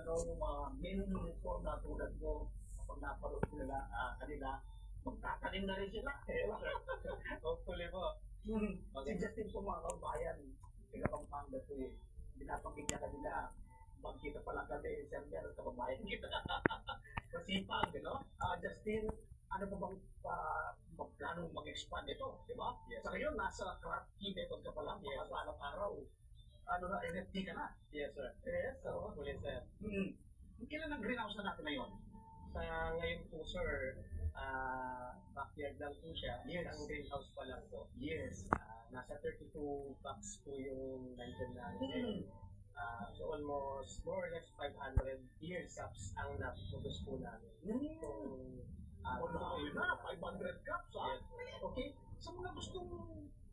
ano, yung mga meaning ko na tulad ko, kapag napanood ko nila, kanila, magtatanim na rin sila. Hopefully po. Si Justin po mga kabayan, taga Pampanga po eh. Binabanggit niya kanila, magkita pa lang kami, sir, meron kababayan kita. Masipag, no? Justin, ano ba bang planong mag-expand ito, di ba? Yes. Sa ngayon, nasa craft key method ka pa lang, Yes. araw-araw. Ano na, NFT ka na. Yes, sir. Yes, so, Hopefully, sir. Kailan ang greenhouse na natin ngayon? Sa ngayon po, sir, backyard lang po siya. Yes. Ang greenhouse pa lang po. Yes. Nasa 32 packs po yung nandyan namin. Mm. So almost more or less 500 cups ang napuproduce po namin. Yun na, 500 cups, ha? Yes. Okay? Sa mga gustong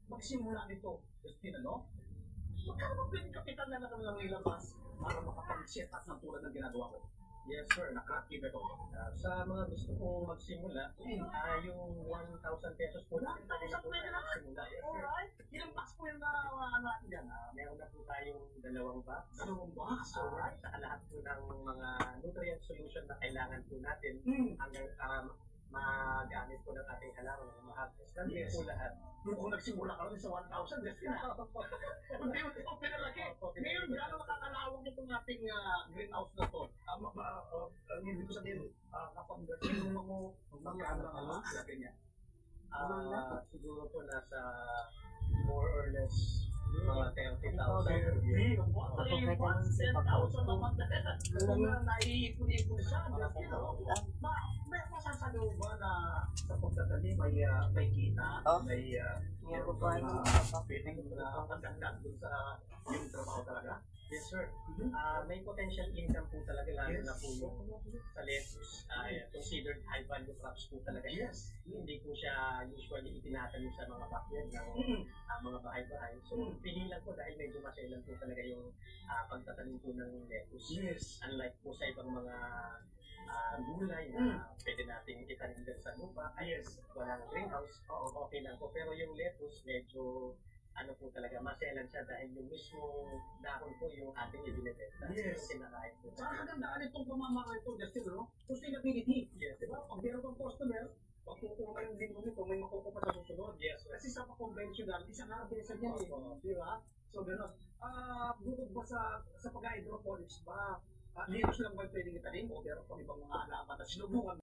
magsimula nito, Justin, ano? Magkano ba pwedeng kapital na natin lang ilabas para makapag-set up ng tulad ng ginagawa ko? Yes, sir. Na-craft ito. Sa mga gusto pong magsimula, yung 1,000 pesos po natin. 1,000 pwede na? Magsimula. Yes, sir. Alright. Ilang box po yung natin dyan? Meron na po tayong 2 box. Dalawang box, alright. Sa lahat po ng mga nutrient solution na kailangan po natin hanggang magamit po ng ating halaman ng ma-harvest. Nandito Yes. po lahat. Nung kung nagsimula ka rin sa 1,000, Justin, unti-unti ko pinalaki. Ngayon, gano'n makakalawang itong ating greenhouse na to? Hindi ko sabihin, kapag sinunod mo, magkano ang laki niya? Siguro po nasa more or less mga 30,000. Hindi, 10,000 naman. Kung naiipon-ipon siya, Justin, may masasabi mo ba na sa pagtatanim may kita, may pwedeng magandang dun sa yung trabaho talaga? Yes, sir. May potential income po talaga, lalo na po yung sa lettuce. Considered high value crops po talaga. Yes. Hindi po siya usually itinatanim sa mga backyard ng mga bahay-bahay. So, pili lang po dahil medyo maselan po talaga yung pagtatanim po ng lettuce. Yes. Unlike po sa ibang mga gulay na pwede nating itanim din sa lupa. Yes. Walang greenhouse, okay lang po. Pero yung lettuce, medyo ano po talaga, maselan siya dahil yung mismo dahon po yung ating ibinibenta. Yes. Yung kinakain po. Saka kagandaan itong pamamara ito, Justin, no? Sustainability. Yes. Diba? Pag meron kang customer, pag kukuha ka yung linggo nito, may makukuha pa sa susunod. Yes. Kasi sa conventional, isang araw din sa niya eh. Di ba? So, gano'n. Bukod ba sa pag-hydroponics ba, liros lang ba pwedeng itanim o meron pang ibang mga halaman na sinubungan